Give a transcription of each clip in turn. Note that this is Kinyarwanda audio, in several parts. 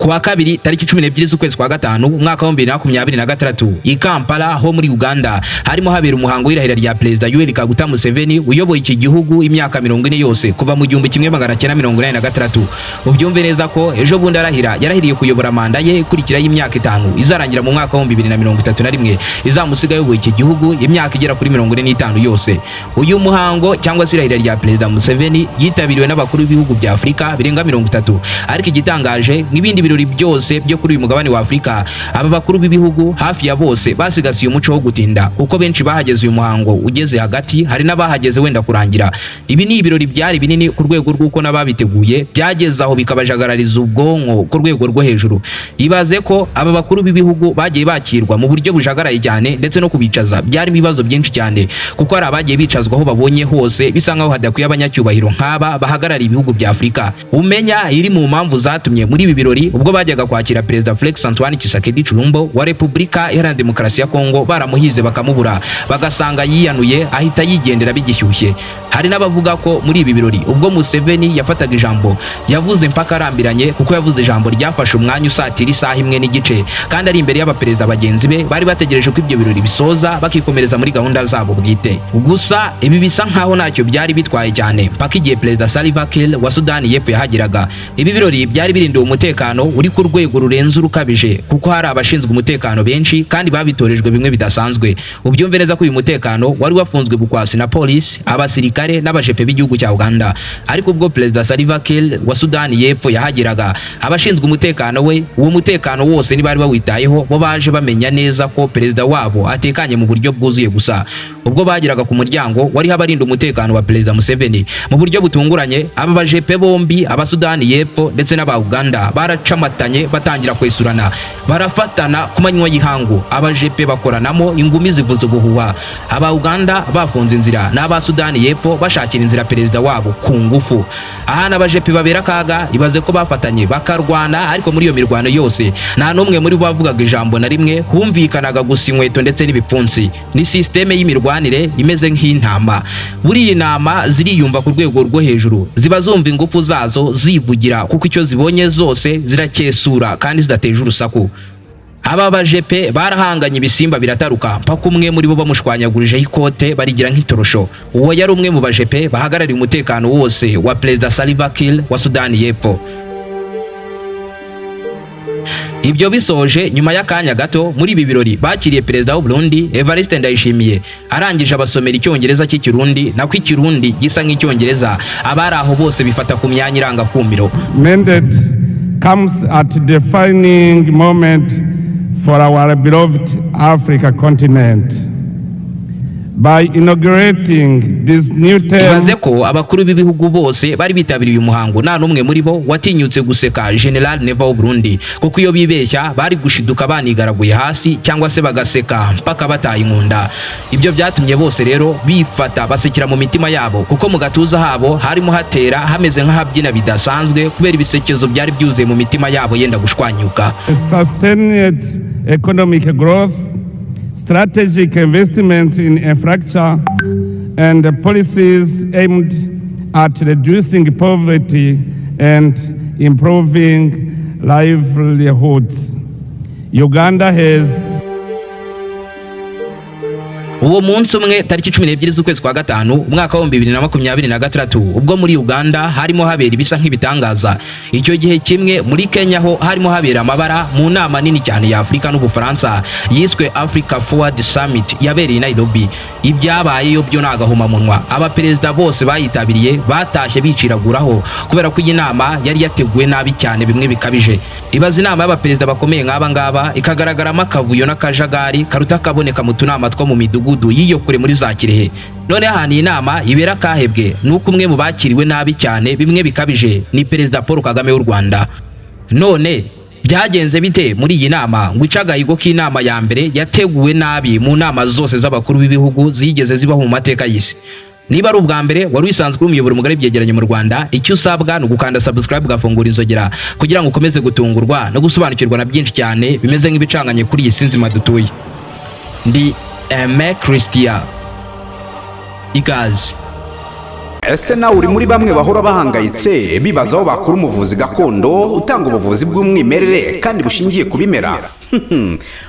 Kuwa kabiri tariki 12 z'ukwezi kwa gatanu umwaka wa 2026 i Kampala ho muri Uganda harimo habera umuhango w'irahira rya Perezida Yoweri Kaguta Museveni uyoboye iki gihugu imyaka 40 yose kuva mu 1986. Ubyumve neza ko ejo bundi yarahiriye kuyobora manda ye ikurikira y'imyaka 5 izarangira mu mwaka wa 2031 izamusiga yoboye iki gihugu imyaka igera kuri 45 yose. Uyu muhango cyangwa se irahira rya Perezida Museveni yitabiriwe n'abakuru b'ibihugu bya Afrika birenga 30, ariko igitangaje n'ibindi birori byose byo kuri uyu mugabane wa Afrika aba bakuru b'ibihugu hafi ya bose basigasiye umuco wo gutinda kuko benshi bahageze uyu muhango ugeze hagati, hari n'abahageze wenda kurangira. Ibi ni ibirori byari binini ku rwego rw'uko n'ababiteguye byageze aho bikabajagarariza ubwonko ku rwego rwo hejuru. Ibaze ko aba bakuru b'ibihugu bagiye bakirwa mu buryo bujagaraye cyane, ndetse no kubicaza byari ibibazo byinshi cyane kuko hari abagiye bicazwa aho babonye hose bisa nkaho hadakwiye abanyacyubahiro nk'aba bahagarariye ibihugu bya Afrika. Umenya iri mu mpamvu zatumye muri ibi birori ubwo bajyaga kwakira Perezida Felix Antoine Tshisekedi Tshilombo wa Repubulika Iharanira Demokarasi ya Kongo baramuhize bakamubura bagasanga yiyanuye ahita yigendera bigishyushye. Hari n'abavuga ko muri ibi birori ubwo Museveni yafataga ijambo yavuze mpaka arambiranye kuko yavuze ijambo ryafashe umwanya usatira isaha imwe n'igice, kandi ari imbere y'abaperezida bagenzi be bari bategereje ko ibyo birori bisoza bakikomereza muri gahunda zabo bwite. Gusa ibi bisa nkaho ntacyo byari bitwaye cyane mpaka igihe Perezida Salva Kiir wa Sudani y'Epfo yahageraga. Ibi birori byari birindiwe umutekano uri ku rwego rurenze urukabije kuko hari abashinzwe umutekano benshi kandi babitorejwe bimwe bidasanzwe. Ubyumve neza ko uyu mutekano wari wafunzwe bukwasi na polisi, abasirikare n'abajepe b'igihugu cya Uganda. Ariko ubwo Perezida Salva Kiir wa Sudani y'Epfo yahageraga, abashinzwe umutekano we uwo mutekano wose ntibari bawitayeho, bo baje bamenya neza ko perezida wabo atekanye mu buryo bwuzuye. Gusa ubwo bageraga ku muryango wari habarinda umutekano wa Perezida Museveni mu buryo butunguranye, aba bajepe bombi aba Sudani y'Epfo ndetse n'aba Uganda baracamatanye batangira kwesurana barafatana ku manywa y'ihangu. Abajepe bakoranamo ingumi zivuza ubuhuha, aba Uganda bafunze inzira n'aba Sudani y'Epfo bashakira inzira perezida wabo ku ngufu. Aha n'abajepe babera kaga, ibaze ko bafatanye bakarwana, ariko muri iyo mirwano yose nta n'umwe muri bo bavugaga ijambo na rimwe, humvikanaga gusa inkweto ndetse n'ibipfunsi. Ni systeme y'imirwanire imeze nk'intama. Buri iyi nama ziriyumva ku rwego rwo hejuru, ziba zumva ingufu zazo zivugira kuko icyo zibonye zose zirakesura kandi zidateje urusaku. Aba bajepe barahanganye ibisimba birataruka mpaka umwe muri bo bamushwanyagurijeho ikote barigira nk'itorosho. Uwo yari umwe mu bajepe bahagarariye umutekano wose wa Perezida Salva Kiir wa Sudani y'Epfo. Ibyo bisoje nyuma y'akanya gato muri ibi birori bakiriye Perezida w'u Burundi Evariste Ndayishimiye arangije abasomera icyongereza cy'ikirundi, nako ikirundi gisa nk'icyongereza abari aho bose bifata ku myanya irangakumiro. Mandate comes at a defining moment for our beloved Africa continent. By inaugurating this new term, ibaze ko abakuru b'ibihugu bose bari bitabiriye uyu muhango nta n'umwe muri bo watinyutse guseka General Neva w'u Burundi, kuko iyo bibeshya bari gushiduka banigaraguye hasi cyangwa se bagaseka mpaka bataye inkunda. Ibyo byatumye bose rero bifata basekera mu mitima yabo, kuko mu gatuza habo harimo hatera hameze nk'ahabyina bidasanzwe kubera ibisekezo byari byuzuye mu mitima yabo yenda gushwanyuka. Sustained economic growth, strategic investment in infrastructure, and policies aimed at reducing poverty and improving livelihoods. Uganda has uwo munsi umwe tariki 12 z'ukwezi kwa gatanu umwaka wa 2026 ubwo muri Uganda harimo habera ibisa nk'ibitangaza. Icyo gihe kimwe muri Kenya ho harimo habera amabara mu nama nini cyane ya Afrika n'Ubufaransa yiswe Africa Forward Summit yabereye Nairobi. Ibyabaye yo byo nagahoma munwa, aba perezida bose bayitabiriye batashye biciraguraho kubera ko iyi nama yari yateguwe nabi cyane bimwe bikabije. Ibaze inama y'abaperezida bakomeye nk'aba ngaba ikagaragaramo akavuyo n'akajagari karuta kaboneka mu tunama two mu midugudu yiyo kure muri za Kirehe. None ahantu inama ibera kahebwe nuko umwe mu bakiriwe nabi cyane bimwe bikabije ni Perezida Paul Kagame w'u Rwanda. None byagenze bite muri iyi nama ngo icagahigo k'inama ya mbere yateguwe nabi mu nama zose z'abakuru b'ibihugu zigeze zibaho mu mateka y'isi? Niba ari ubwa mbere wari wisanzwe umuyoboro mugari byegeranye mu Rwanda, icyo usabwa no gukanda subscribe ugafungura inzogera kugira ngo ukomeze gutungurwa no gusobanukirwa na byinshi cyane bimeze nk'ibicanganye kuri iyi sinzima dutuye. Ndi Aime Christian. Ikaze. ese nawe uri muri bamwe bahora bahangayitse bibaza aho bakura umuvuzi gakondo utanga ubuvuzi bw'umwimerere kandi bushingiye ku bimera?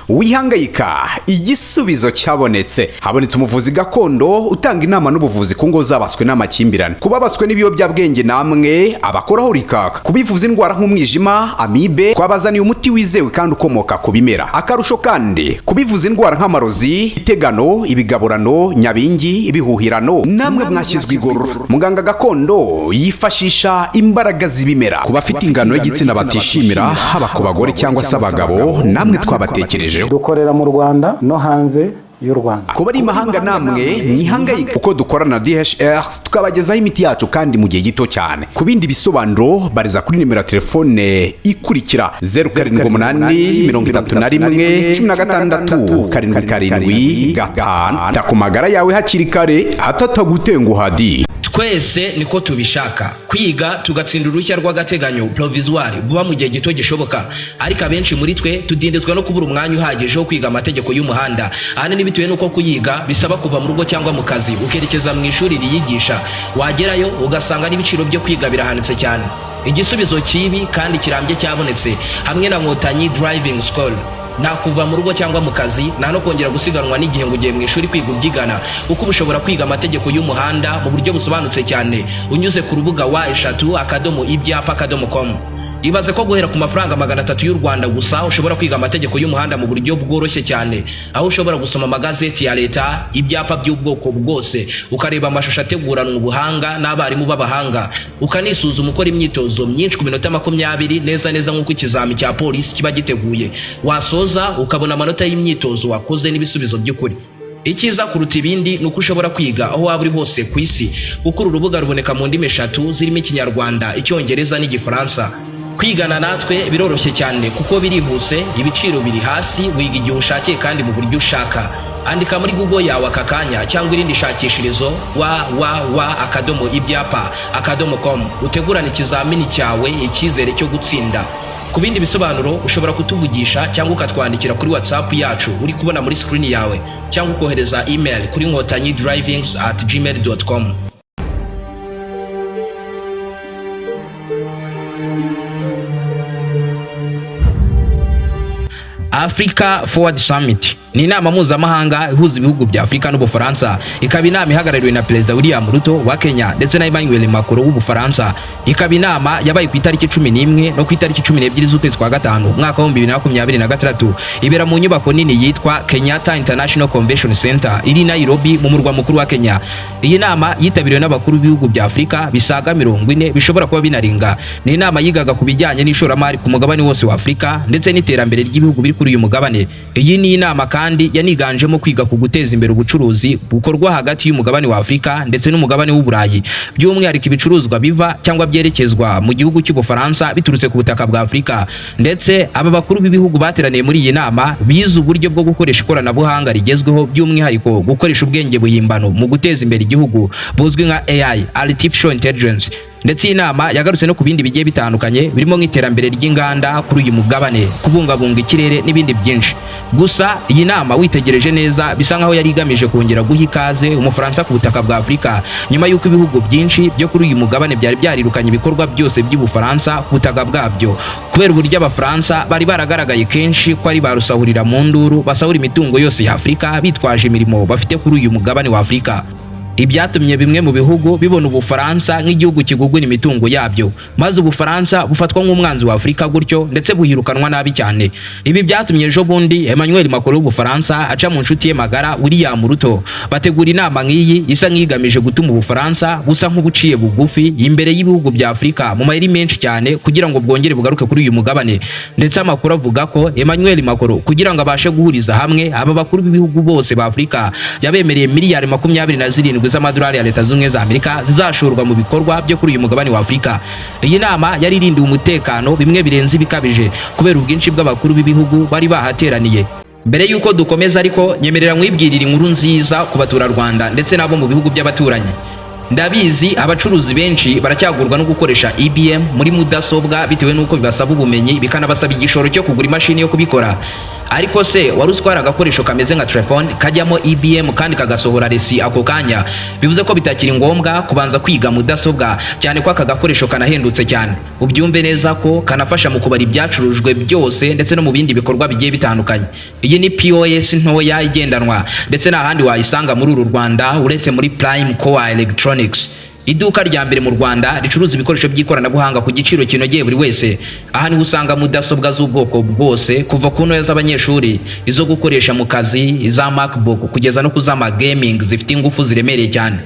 Wihangayika, igisubizo cyabonetse. Habonetse umuvuzi gakondo utanga inama n'ubuvuzi ku ngo zabaswe n'amakimbirane, kubabaswe n'ibiyobyabwenge namwe abakoraho rikaka, kubivuza indwara nk'umwijima, amibe, twabazaniye umuti wizewe kandi ukomoka ku bimera. Akarusho kandi kubivuza indwara nk'amarozi, itegano, ibigaburano, nyabingi, ibihuhirano, namwe mwashyizwe igorora. Muganga gakondo yifashisha imbaraga z'ibimera ku bafite ingano y'igitsina batishimira, haba ku bagore cyangwa se abagabo, namwe twabatekerejeho. Dukorera mu Rwanda no hanze y'u Rwanda. Kuba ari imahanga namwe mwihangayika kuko dukorana na DHR tukabagezaho imiti yacu kandi mu gihe gito cyane. Ku bindi bisobanuro bariza kuri nimero ya telefone ikurikira 0781 ta ku magara yawe hakiri kare atatagutenguhadi. Twese niko tubishaka, kwiga tugatsinda uruhushya rw'agateganyo provisoire vuba mu gihe gito gishoboka, ariko abenshi muri twe tudindizwa no kubura umwanya uhagije wo kwiga amategeko y'umuhanda. Ahanini bitewe nuko kuyiga bisaba kuva mu rugo cyangwa mu kazi ukerekeza mu ishuri riyigisha, wagerayo ugasanga n'ibiciro byo kwiga birahanitse cyane. Igisubizo kibi kandi kirambye cyabonetse hamwe na Nkotanyi Driving School. Nta kuva mu rugo cyangwa mu kazi, nta no kongera gusiganwa n'igihe ngo ugiye mu ishuri kwiga ubyigana, kuko ushobora kwiga amategeko y'umuhanda mu buryo busobanutse cyane unyuze ku rubuga wa3ibyapa.com. Ibaze ko guhera ku mafaranga 300 y'u Rwanda gusa ushobora kwiga amategeko y'umuhanda mu buryo bworoshye cyane, aho ushobora gusoma magazeti ya leta, ibyapa by'ubwoko bwose, ukareba amashusho ateguranwa ubuhanga n'abarimu b'abahanga, ukanisuzuma ukora imyitozo myinshi ku minota 20 neza nk'uko ikizami cya polisi kiba giteguye. Wasoza ukabona amanota y'imyitozo wakoze n'ibisubizo by'ukuri. Ikiza kuruta ibindi nuko ushobora kwiga aho waba uri hose ku isi, kuko uru rubuga ruboneka mu ndimi 3 zirimo Ikinyarwanda, Icyongereza n'Igifaransa. Kwigana natwe biroroshye cyane kuko birihuse, ibiciro biri hasi, wiga igihe ushakiye kandi mu buryo ushaka. Andika muri Google yawe aka kanya cyangwa irindi shakishirizo wa.ibyapa.com utegurana ikizamini cyawe, icyizere cyo gutsinda. Ku bindi bisobanuro ushobora kutuvugisha cyangwa ukatwandikira kuri WhatsApp yacu uri kubona muri screen yawe, cyangwa ukohereza email kuri nkotanyidrivings@gmail.com. Africa Forward Summit ni inama mpuzamahanga ihuza ibihugu bya Afrika n'Ubufaransa. Ikaba inama ihagarariwe na Perezida William Ruto wa Kenya ndetse na Emmanuel Macron w'Ubufaransa. Ikaba inama yabaye ku itariki 11 no ku itariki 12 z'ukwezi kwa gatanu mwaka wa 2023. Ibera mu nyubako nini yitwa Kenyatta International Convention Center iri Nairobi mu murwa mukuru wa Kenya. Iyi nama yitabiriwe n'abakuru b'ibihugu bya Afrika bisaga 40 bishobora kuba binaringa. Ni inama yigaga ku bijyanye n'ishoramari ku mugabane wose wa Afrika ndetse n'iterambere ry'ibihugu biri kuri uyu mugabane. Iyi ni inama kandi yaniganjemo kwiga ku guteza imbere ubucuruzi bukorwa hagati y'umugabane wa Afrika ndetse n'umugabane w'Uburayi, by'umwihariko ibicuruzwa biva cyangwa byerekezwa mu gihugu cy'Ubufaransa biturutse ku butaka bwa Afrika. Ndetse aba bakuru b'ibihugu bateraniye muri iyi nama bize uburyo bwo gukoresha ikoranabuhanga rigezweho, by'umwihariko gukoresha ubwenge buhimbano mu guteza imbere igihugu buzwi nka AI, Artificial Intelligence. Ndetse iyi nama yagarutse no ku bindi bigiye bitandukanye birimo nk'iterambere ry'inganda kuri uyu mugabane, kubungabunga ikirere n'ibindi byinshi. Gusa iyi nama witegereje neza bisa nkaho yari igamije kongera guha ikaze Umufaransa ku butaka bwa Afrika, nyuma y'uko ibihugu byinshi byo kuri uyu mugabane byari byarirukanye ibikorwa byose by'Ubufaransa ku butaka bwabyo, kubera uburyo Abafaransa bari baragaragaye kenshi ko ari barusahurira mu nduru, basahura imitungo yose ya Afrika bitwaje imirimo bafite kuri uyu mugabane wa Afrika. Ibyatumye bimwe mu bihugu bibona Ubufaransa nk'igihugu kiguguna imitungo yabyo, maze Ubufaransa bufatwa nk'umwanzi wa Afrika gutyo ndetse buhirukanwa nabi cyane. Ibi byatumye ejo bundi Emmanuel Macron w'Ubufaransa aca mu nshuti ye magara William Ruto bategura inama nk'iyi isa nk'igamije gutuma Ubufaransa busa nk'ubuciye bugufi imbere y'ibihugu bya Afrika mu mayeri menshi cyane kugira ngo bwongere bugaruke kuri uyu mugabane. Ndetse amakuru avuga ko Emmanuel Macron kugira ngo abashe guhuriza hamwe aba bakuru b'ibihugu bose ba Afrika yabemereye miliyari 27 z'amadolari ya Leta Zunze za Amerika zizashorwa mu bikorwa byo kuri uyu mugabane wa Afrika. Iyi nama yari irindiwe umutekano bimwe birenze bikabije kubera ubwinshi bw'abakuru b'ibihugu bari bahateraniye. Mbere yuko dukomeza ariko nyemerera mwibwirira inkuru nziza ku baturarwanda ndetse nabo mu bihugu by'abaturanyi. Ndabizi abacuruzi benshi baracyagurwa no gukoresha IBM muri mudasobwa bitewe nuko bibasaba ubumenyi bikanabasaba igishoro cyo kugura imashini yo kubikora. ariko se wari uziko hari agakoresho kameze nka telefone kajyamo EBM kandi kagasohora resi ako kanya? Bivuze ko bitakiri ngombwa kubanza kwiga mudasobwa, cyane ko aka gakoresho kanahendutse cyane. Ubyumve neza ko kanafasha mu kubara ibyacurujwe byose ndetse no mu bindi bikorwa bigiye bitandukanye. Iyi ni POS ntoya igendanwa, ndetse nta handi wayisanga muri uru Rwanda uretse muri Prime Core Electronics, iduka rya mbere mu Rwanda ricuruza ibikoresho by'ikoranabuhanga ku giciro kinogeye buri wese. Aha niho usanga mudasobwa z'ubwoko bwose, kuva ku ntoya z'abanyeshuri, izo gukoresha mu kazi, iza MacBook kugeza no kuzama gaming zifite ingufu ziremereye cyane,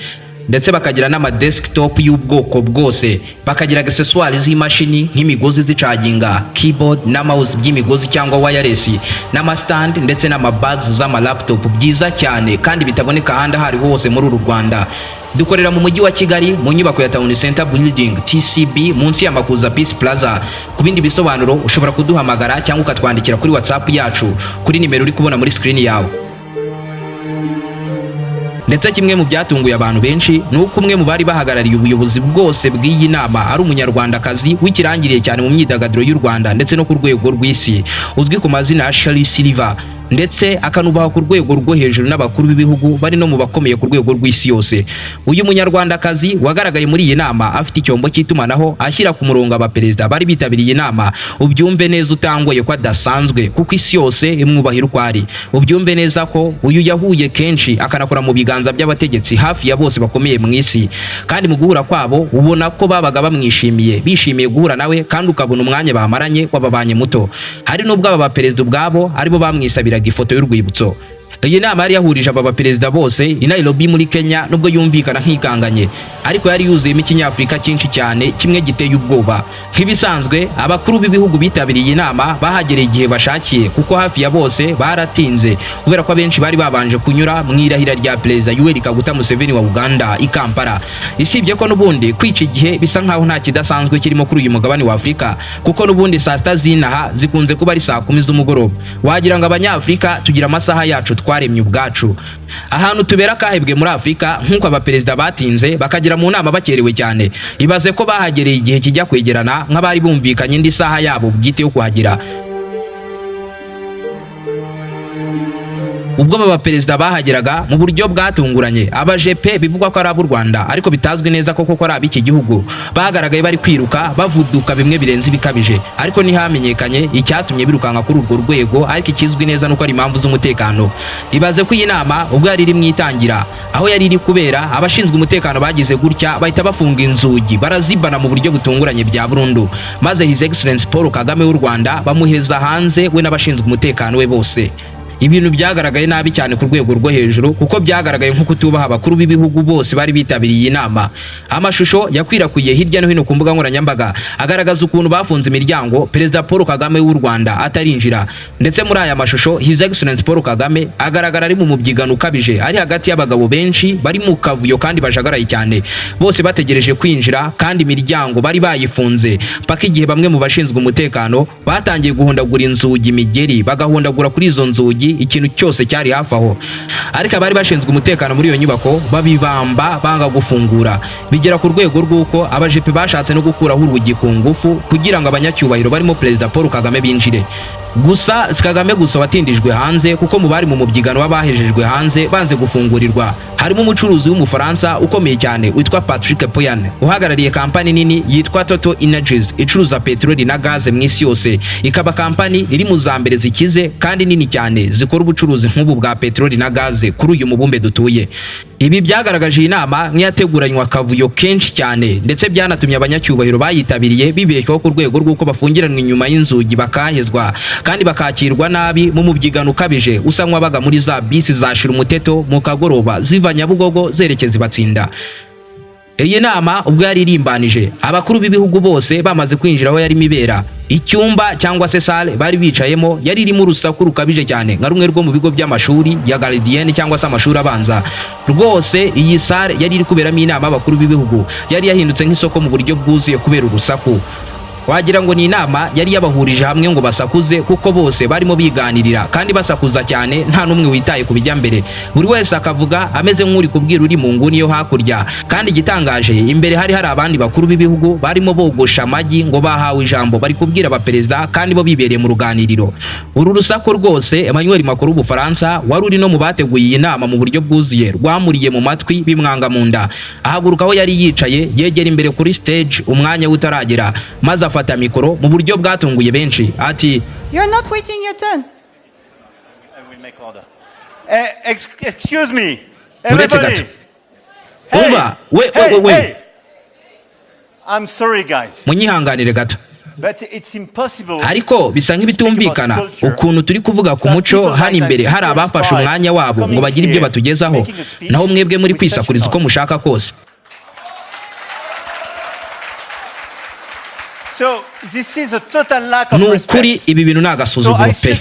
ndetse bakagira n'ama desktop y'ubwoko bwose, bakagira accessoires z'imashini nk'imigozi zicaginga, keyboard na mouse by'imigozi cyangwa wireless, n'ama stand ndetse n'ama bags z'ama laptop byiza cyane kandi bitaboneka ahandi hari hose muri uru Rwanda. Dukorera mu mujyi wa Kigali mu nyubako ya Town Center Building TCB munsi ya Makuza Peace Plaza. Ku bindi bisobanuro ushobora kuduhamagara cyangwa ukatwandikira kuri WhatsApp yacu kuri nimero uri kubona muri screen yawe. Ndetse kimwe mu byatunguye abantu benshi ni uko umwe mu bari bahagarariye ubuyobozi bwose bw'iyi nama ari umunyarwandakazi w'ikirangiriye cyane mu myidagaduro y'u Rwanda ndetse no ku rwego rw'isi, uzwi ku mazina ya Shirley Silver, ndetse akanubaha ku rwego rwo hejuru n'abakuru b'ibihugu bari no mu bakomeye ku rwego rw'isi yose. Uyu munyarwandakazi wagaragaye muri iyi nama afite icyombo cy'itumanaho ashyira ku murongo abaperezida bari bitabiriye inama. Ubyumve neza utangoye ko adasanzwe kuko isi yose imwubahira uko ari. Ubyumve neza ko uyu yahuye kenshi akanakora mu biganza by'abategetsi hafi ya bose bakomeye mu isi, kandi mu guhura kwabo ubona ko babaga bamwishimiye, bishimiye guhura nawe, kandi ukabona umwanya bamaranye wababanye muto. Hari n'ubwo aba baperezida ubwabo aribo bamwisabira ifoto y'urwibutso. Iyi nama yari yahurije aba baperezida bose i Nairobi muri Kenya, nubwo yumvikana nk'ikanganye, ariko yari yuzuyemo ikinyafurika cyinshi cyane kimwe giteye ubwoba. Nk'ibisanzwe abakuru b'ibihugu bitabiriye inama bahagereye igihe bashakiye, kuko hafi ya bose baratinze kubera ko abenshi bari babanje kunyura mu irahira rya Perezida Yoweri Kaguta Museveni wa Uganda i Kampala. Isibye ko n'ubundi kwica igihe bisa nkaho nta kidasanzwe kirimo kuri uyu mugabane wa Afurika, kuko n'ubundi saa sita z'inaha zikunze kuba ari saa 10 z'umugoroba. Wagira ngo abanyafurika tugira amasaha yacu twaremye ubwacu. Ahantu tubera kahebwe muri Afurika nk'uko abaperezida batinze bakagira mu nama bakerewe cyane, ibaze ko bahagereye igihe kijya kwegerana nk'abari bumvikanye indi saha yabo bwite yo kuhagira. Ubwo aba baperezida bahageraga mu buryo bwatunguranye, abajepe bivugwa ko ari ab'u Rwanda ariko bitazwi neza koko ko ari ab'iki gihugu, bagaragaye bari kwiruka bavuduka bimwe birenze ibikabije, ariko ntihamenyekanye icyatumye birukanka kuri urwo rwego, ariko ikizwi neza nuko ari impamvu z'umutekano. Ibaze ko iyi nama ubwo yari iri mwitangira, aho yari iri kubera, abashinzwe umutekano bagize gutya bahita bafunga inzugi barazibana mu buryo butunguranye bya burundu, maze His Excellency Paul Kagame w'u Rwanda bamuheza hanze we n'abashinzwe umutekano we bose. Ibintu byagaragaye nabi cyane ku rwego rwo hejuru, kuko byagaragaye nko kutubaha abakuru b'ibihugu bose bari bitabiriye inama. Amashusho yakwirakwiye hirya no hino ku mbuga nkoranyambaga agaragaza ukuntu bafunze imiryango Perezida Paul Kagame w'u Rwanda atarinjira, ndetse muri aya mashusho His Excellency Paul Kagame agaragara ari mu mubyigano ukabije, ari hagati y'abagabo benshi bari mu kavuyo kandi bajagaraye cyane, bose bategereje kwinjira, kandi imiryango bari bayifunze paka igihe bamwe mu bashinzwe umutekano batangiye guhondagura inzugi imigeri, bagahondagura kuri izo nzugi ikintu cyose cyari hafi aho, ariko abari bashinzwe umutekano muri iyo nyubako babibamba banga gufungura, bigera ku rwego rw'uko abajepe bashatse no gukuraho urugi ku ngufu kugira ngo abanyacyubahiro barimo Perezida Paul Kagame binjire. Gusa si Kagame gusa watindijwe hanze, kuko mu bari mu mubyigano w'abahejejwe hanze banze gufungurirwa harimo umucuruzi w'umufaransa ukomeye cyane witwa Patrick Poyan, uhagarariye kampani nini yitwa Total Energies icuruza peteroli na gaze mu isi yose, ikaba kampani iri mu za mbere zikize kandi nini cyane zikora ubucuruzi nk'ubu bwa peteroli na gaze kuri uyu mubumbe dutuye. Ibi byagaragaje inama nk'iyateguranywa akavuyo kenshi cyane, ndetse byanatumye abanyacyubahiro bayitabiriye bibeshyaho ku rwego rw'uko bafungiranwa inyuma y'inzugi bakahezwa kandi bakakirwa nabi mu mubyigano ukabije usa nk'abaga muri za bisi zashira umuteto mu kagoroba ziva Nyabugogo zerekeza Batsinda. Iyi nama ubwo yari irimbanije, abakuru b'ibihugu bose bamaze kwinjira aho yari mibera, icyumba cyangwa se sale bari bicayemo yari irimo urusaku rukabije cyane nka rumwe rwo mu bigo by'amashuri ya Gardienne cyangwa se amashuri abanza. Rwose iyi sale yari iri kuberamo inama abakuru b'ibihugu yari yahindutse nk'isoko mu buryo bwuzuye kubera urusaku. wagira ngo ni inama yari yabahurije hamwe ngo basakuze kuko bose barimo biganirira kandi basakuza cyane nta n'umwe witaye ku bijya mbere, buri wese akavuga ameze nk'uri kubwira uri mu nguni yo hakurya. Kandi igitangaje, imbere hari abandi bakuru b'ibihugu barimo bogosha amagi ngo bahawe ijambo bari kubwira abaperezida kandi bo bibereye mu ruganiriro. Uru rusaku rwose Emmanuel Macron w'Ubufaransa wari uri no mu bateguye iyi nama mu buryo bwuzuye rwamuriye mu matwi bimwanga mu nda. Ahaguruka aho yari yicaye yegera imbere kuri stage umwanya utaragera maze afata mikoro mu buryo bwatunguye benshi ati, You're not waiting your turn. I will make order. Excuse me. uretse gato. Umva, we. I'm sorry guys. Munyihanganire gato. But it's impossible. Ariko bisa nk'ibitumvikana ukuntu turi kuvuga ku muco hano imbere hari abafashe umwanya wabo ngo bagire ibyo batugezaho, naho mwebwe muri kwisakuriza uko mushaka kose. So this is a total lack of respect. Nukuri ibi bintu nagasuzuguro pe.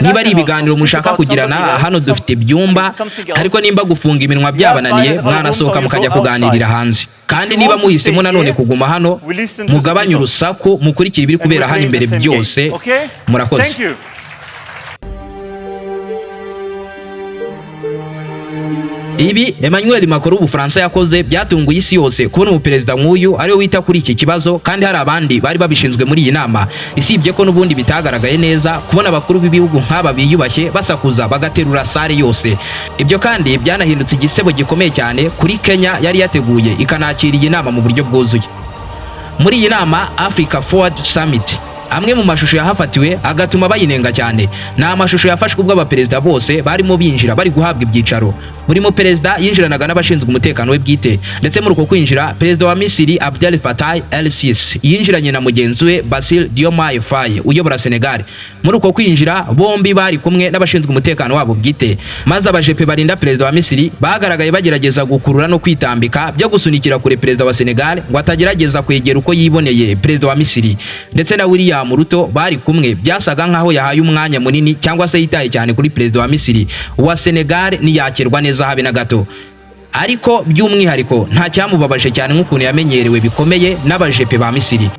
Niba ari ibiganiro mushaka kugirana hano dufite ibyumba, ariko nimba gufunga iminwa byabananiye mwanasohoka mukajya kuganirira hanze. Kandi niba muhisemo nanone kuguma hano mugabanye urusaku mukurikira ibiri kubera hano imbere byose, murakoze. Ibi Emmanuel Macron w'Ubufaransa yakoze byatunguye isi yose kubona umuperezida nk'uyu ariwe wita kuri iki kibazo, kandi hari abandi bari babishinzwe muri iyi nama. Isibye ko n'ubundi bitagaragaye neza kubona abakuru b'ibihugu nk'aba biyubashye basakuza bagaterura sare yose. Ibyo kandi byanahindutse igisebo gikomeye cyane kuri Kenya yari yateguye ikanakira iyi nama mu buryo bwuzuye. Muri iyi nama Africa Forward Summit, amwe mu mashusho yahafatiwe agatuma bayinenga cyane. Ni amashusho yafashwe ubwo abaperezida bose barimo binjira bari guhabwa ibyicaro. Buri mu perezida yinjiranaga n'abashinzwe umutekano we bwite, ndetse muri uko kwinjira perezida wa Misiri Abdel Fattah el-Sisi yinjiranye na mugenzi we Bassirou Diomaye Faye uyobora Senegal. Muri uko kwinjira bombi bari kumwe n'abashinzwe umutekano wabo bwite, maze abajepe barinda perezida wa Misiri bagaragaye bagerageza gukurura no kwitambika byo gusunikira kure perezida wa Senegal ngo atagerageza kwegera uko yiboneye perezida wa Misiri. Ndetse na William Ruto bari kumwe byasaga nkaho yahaye umwanya munini cyangwa se yitaye cyane kuri perezida wa Misiri. Uwa Senegal ntiyakirwa neza habe na gato, ariko by'umwihariko nta cyamubabaje cyane nk'ukuntu yamenyerewe bikomeye n'abajepe ba Misiri.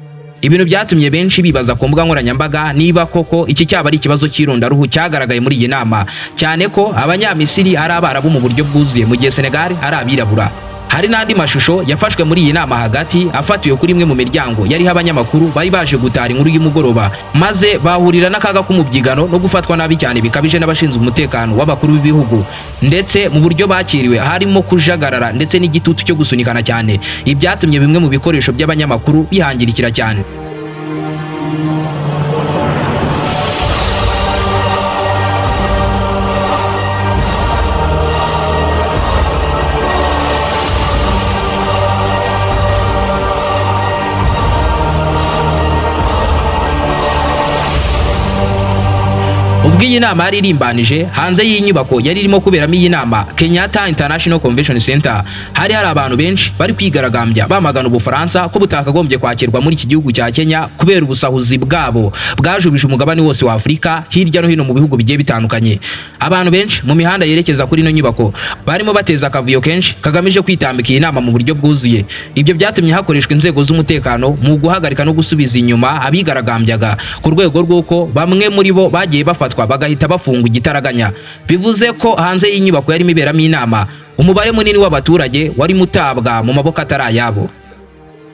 Ibintu byatumye benshi bibaza ku mbuga nkoranyambaga niba koko iki cyaba ari ikibazo cy'irondaruhu cyagaragaye muri iyi nama, cyane ko abanyamisiri ari abarabu mu buryo bwuzuye mu gihe Senegal ari abirabura. Hari n'andi mashusho yafashwe muri iyi nama hagati afatiwe kuri imwe mu miryango yariho abanyamakuru bari baje gutara inkuru y'umugoroba, maze bahurira n'akaga k'umubyigano no gufatwa nabi cyane bikabije n'abashinzwe umutekano w'abakuru b'ibihugu. Ndetse mu buryo bakiriwe harimo kujagarara ndetse n'igitutu cyo gusunikana cyane, ibyatumye bimwe mu bikoresho by'abanyamakuru bihangirikira cyane. Ubwo iyi nama yari irimbanije hanze y'inyubako yari irimo kuberamo iyi nama Kenyatta International Convention Center, hari abantu benshi bari kwigaragambya bamagana Ubufaransa ko butakagombye kwakirwa muri iki gihugu cya Kenya kubera ubusahuzi bwabo bwajubije umugabane wose wa Afurika hirya no hino mu bihugu bigiye bitandukanye. Abantu benshi mu mihanda yerekeza kuri ino nyubako barimo bateza akavuyo kenshi kagamije kwitambika iyi nama mu buryo bwuzuye. Ibyo byatumye hakoreshwa inzego z'umutekano mu guhagarika no gusubiza inyuma abigaragambyaga ku rwego rw'uko bamwe muri bo bagiye bafatwa bagahita bafungwa igitaraganya. Bivuze ko hanze y'inyubako yarimo iberamo inama umubare munini w'abaturage wari mutabwa mu maboko atari ayabo.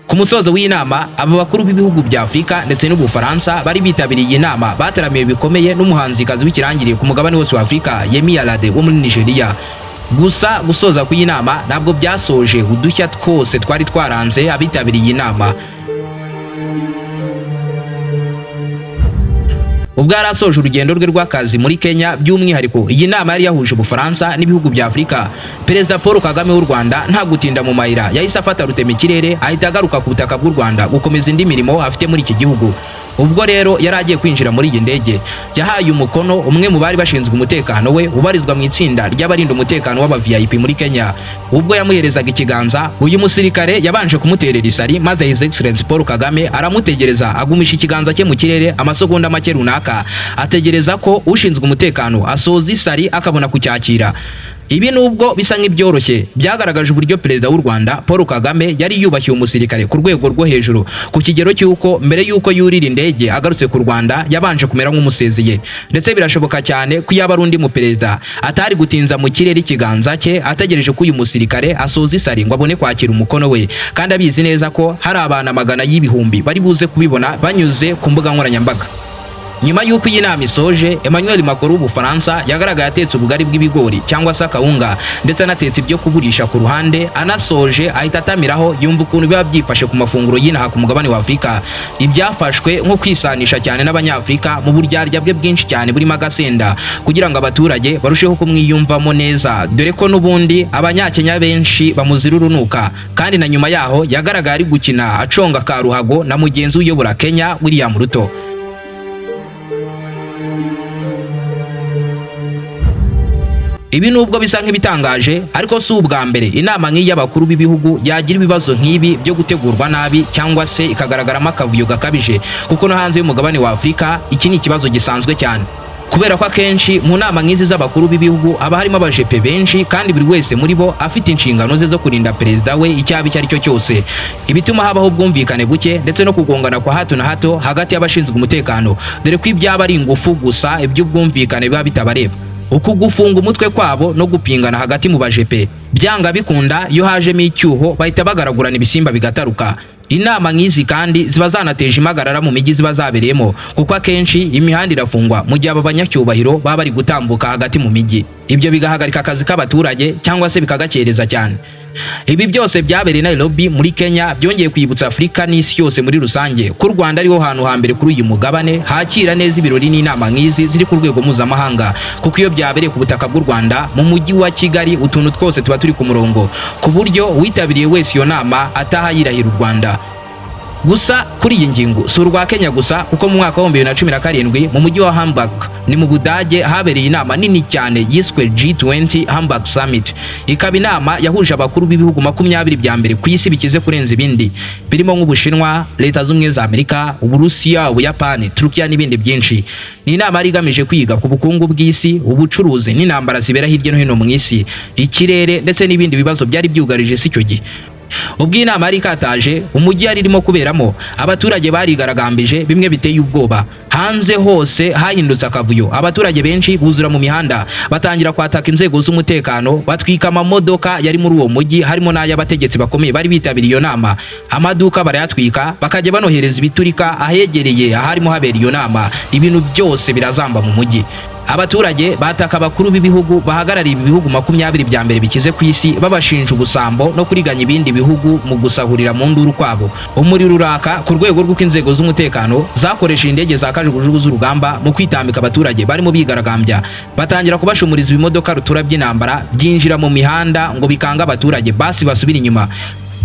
Ku musozo w'inama aba bakuru b'ibihugu bya Afurika ndetse n'Ubufaransa bari bitabiriye iyi nama bataramiye bikomeye n'umuhanzikazi w'ikirangirire ku mugabane wose wa Afurika Yemi Alade wo muri Nigeria. Gusa gusoza ku y'inama ntabwo byasoje udushya twose twari twaranze abitabiriye iyi nama. Ubwo yari asoje urugendo rwe rw'akazi muri Kenya, by'umwihariko iyi nama yari yahuje Ubufaransa n'ibihugu bya Afurika, Perezida Paul Kagame w'u Rwanda nta gutinda mu mayira yahise afata rutema ikirere ahita agaruka ku butaka bw'u Rwanda gukomeza indi mirimo afite muri iki gihugu. Ubwo rero yari agiye kwinjira muri iyi ndege yahaye umukono umwe mu bari bashinzwe umutekano we ubarizwa mu itsinda ry'abarinda umutekano w'aba VIP muri Kenya. Ubwo yamuherezaga ikiganza uyu musirikare yabanje kumuterera isari, maze His Excellency Paul Kagame aramutegereza agumisha ikiganza cye mu kirere amasegonda make runaka ategereza ko ushinzwe umutekano asoza isari akabona kucyakira. Ibi nubwo bisa nk'ibyoroshye byagaragaje uburyo perezida w'u Rwanda Paul Kagame yari yubashye umusirikare ku rwego rwo hejuru ku kigero cy'uko mbere y'uko yurira indege agarutse ku Rwanda yabanje kumera nk'umusezeye, ndetse birashoboka cyane ko yaba ari undi mu perezida atari gutinza mu kirere ikiganza cye ategereje ko uyu musirikare asoza isari ngo abone kwakira umukono we, kandi abizi neza ko hari abantu amagana y'ibihumbi bari buze kubibona banyuze ku mbuga nkoranyambaga. Nyuma y'uko iyi nama isoje, Emmanuel Macron w'Ubufaransa yagaragaye atetse ubugari bw'ibigori cyangwa se akawunga, ndetse anatetse ibyo kugurisha ku ruhande. Anasoje ahita atamiraho yumva ukuntu biba byifashe ku mafunguro y'inaha ku mugabane wa Afurika, ibyafashwe nko kwisanisha cyane n'Abanyafurika mu buryarya bwe bwinshi cyane burimo agasenda, kugira ngo abaturage barusheho kumwiyumvamo neza, dore ko n'ubundi Abanyakenya benshi bamuzira urunuka. Kandi na nyuma yaho yagaragaye ari gukina aconga ka ruhago na mugenzi uyobora Kenya William Ruto. Ibi nubwo bisa nk'ibitangaje, ariko si ubwa mbere inama nk'iyi y'abakuru b'ibihugu yagira ibibazo nk'ibi byo gutegurwa nabi cyangwa se ikagaragaramo akavuyo gakabije, kuko no hanze y'umugabane wa Afurika iki ni ikibazo gisanzwe cyane, kubera ko akenshi mu nama nk'izi z'abakuru b'ibihugu haba harimo abajepe benshi, kandi buri wese muri bo afite inshingano ze zo kurinda perezida we icyaba icyo ari cyo cyose. Ibituma habaho ubwumvikane buke ndetse no kugongana kwa hato na hato hagati y'abashinzwe umutekano, dore ko ibyaba ari ingufu gusa iby'ubwumvikane biba bitabareba. Uku gufunga umutwe kwabo no gupingana hagati mu bajepe byanga bikunda, iyo hajemo icyuho bahita bagaragurana ibisimba bigataruka. Inama nk'izi kandi ziba zanateje impagarara mu mijyi ziba zabereyemo, kuko akenshi imihanda irafungwa mu gihe aba banyacyubahiro baba bari gutambuka hagati mu mijyi. Ibyo bigahagarika akazi k'abaturage cyangwa se bikagakereza cyane. Ibi byose byabereye Nairobi muri Kenya byongeye kwibutsa Afurika n'isi yose muri rusange ko u Rwanda ariho hantu hambere kuri uyu mugabane hakira neza ibirori n'inama nk'izi ziri ku rwego mpuzamahanga, kuko iyo byabereye ku butaka bw'u Rwanda mu mujyi wa Kigali utuntu twose tuba turi ku murongo, ku buryo uwitabiriye wese iyo nama ataha yirahira u Rwanda. Gusa kuri iyi ngingo si urwa Kenya gusa, kuko mu mwaka wa 2017 mu mujyi wa Hamburg ni mu Budage habereye inama nini cyane yiswe G20 Hamburg Summit. Ikaba inama yahuje abakuru b'ibihugu 20 bya mbere ku isi bikize kurenza ibindi, birimo nk'Ubushinwa, Leta z'Ubumwe za Amerika, Uburusiya, Ubuyapani, Turukiya n'ibindi byinshi. Ni inama yari igamije kwiga ku bukungu bw'isi, ubucuruzi n'intambara zibera hirya no hino mu isi, ikirere ndetse n'ibindi bibazo byari byugarije isi icyo gihe. Ubwo inama yari ikataje, umujyi yari irimo kuberamo abaturage barigaragambije bimwe biteye ubwoba. Hanze hose hahindutse akavuyo, abaturage benshi buzura mu mihanda batangira kwataka inzego z'umutekano, batwika amamodoka yari muri uwo mujyi, harimo n'ay'abategetsi bakomeye bari bitabiriye iyo nama. Amaduka barayatwika, bakajya banohereza ibiturika ahegereye aharimo habera iyo nama. Ibintu byose birazamba mu mujyi. Abaturage bataka abakuru b'ibihugu bahagarariye ibihugu 20 bya mbere bikize ku isi, babashinja ubusambo no kuriganya ibindi bihugu mu gusahurira mu nduru kwabo. Umuriro uraka ku rwego rw'uko inzego z'umutekano zakoresha indege za kajugujugu z'urugamba mu kwitambika abaturage barimo bigaragambya, batangira kubashumuriza ibimodoka rutura by'intambara byinjira mu mihanda ngo bikanga abaturage basi basubira inyuma.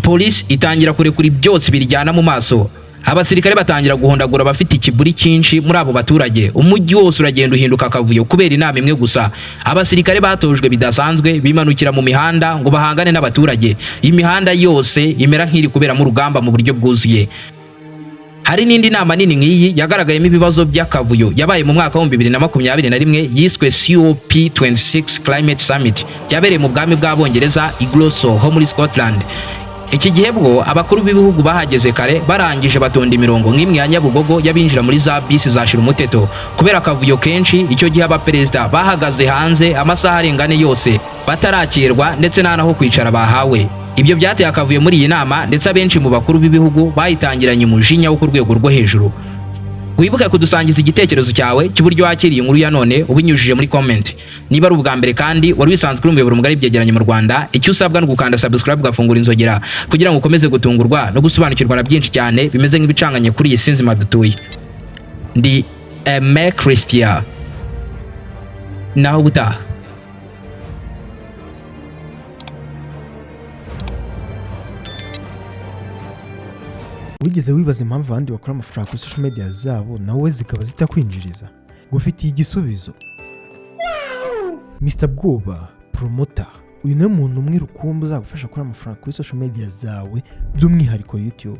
Polisi itangira kurekura byose birijyana mu maso. Abasirikare batangira guhondagura abafite ikiburi cyinshi muri abo baturage. Umujyi wose uragenda uhinduka akavuyo kubera inama imwe gusa. Abasirikare batojwe bidasanzwe bimanukira mu mihanda ngo bahangane n'abaturage. Imihanda yose imera nk'iri kubera mu rugamba mu buryo bwuzuye. Hari n'indi nama nini nk'iyi yagaragayemo ibibazo by'akavuyo yabaye mu mwaka wa 2021 yiswe COP26 Climate Summit, yabereye mu bwami bw'Abongereza i Glasgow ho muri Scotland. Iki gihe bwo abakuru b'ibihugu bahageze kare, barangije batonda imirongo nk'imwe ya Nyabugogo y'abinjira muri za bisi zashira umuteto. Kubera akavuyo kenshi, icyo gihe abaperezida bahagaze hanze amasaha arengane yose batarakirwa ndetse n'anaho kwicara bahawe. Ibyo byateye akavuyo muri iyi nama, ndetse abenshi mu bakuru b'ibihugu bahitangiranye umujinya wo ku rwego rwo hejuru. Wibuke kudusangiza igitekerezo cyawe cy'uburyo wakiriye inkuru ya none ubinyujije muri comment. Niba ari ubwa mbere kandi wari wisanzwe uri umuyoboro mugari byegeranye mu Rwanda, icyo usabwa no gukanda subscribe ugafungura inzogera kugira ngo ukomeze gutungurwa no gusobanukirwa na byinshi cyane bimeze nk'ibicanganye kuri iyi sinzima dutuye. Ndi Aime Christian. Naho butaha. Wigeze wibaza impamvu abandi bakora amafaranga kuri social media zabo nawe zikaba zitakwinjiriza? Gufitiye igisubizo. Mr. Bwoba Promoter, uyu ni umuntu umwe rukumbi uzagufasha gukora amafaranga kuri social media zawe, by'umwihariko YouTube.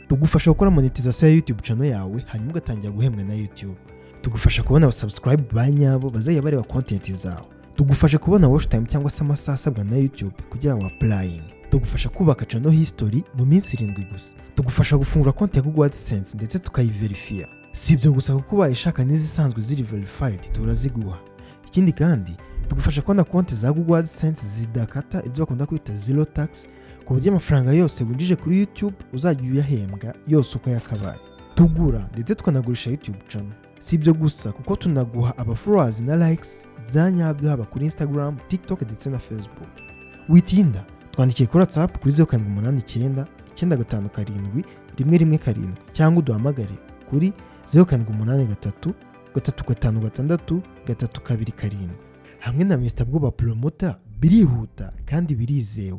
Tugufasha gukora monetization ya YouTube channel yawe, hanyuma ugatangira guhembwa na YouTube. Tugufasha kubona abasubscribe banyabo bazajya bareba content zawe. tugufasha kubona watch time cyangwa se amasaha asabwa na YouTube kugira ngo applying. Tugufasha kubaka channel history mu minsi 7 gusa. Tugufasha gufungura konti ya Google AdSense ndetse tukayiverifia. Si ibyo gusa kuko bayishaka n'izisanzwe ziri verified turaziguha. Ikindi kandi tugufasha kubona konti za Google AdSense zidakata ibyo bakunda kwita zero tax, ku buryo amafaranga yose winjije kuri YouTube uzajya uyahembwa yose uko yakabaye. Tugura ndetse tukanagurisha YouTube channel. Si ibyo gusa kuko tunaguha aba followers na likes byanyabyo haba kuri Instagram, TikTok ndetse na Facebook. Witinda twandikiye kuri WhatsApp kuri 0789 957 117 cyangwa uduhamagare kuri 0783 356 327. Hamwe na Mr. Bwoba Promoter birihuta kandi birizewe.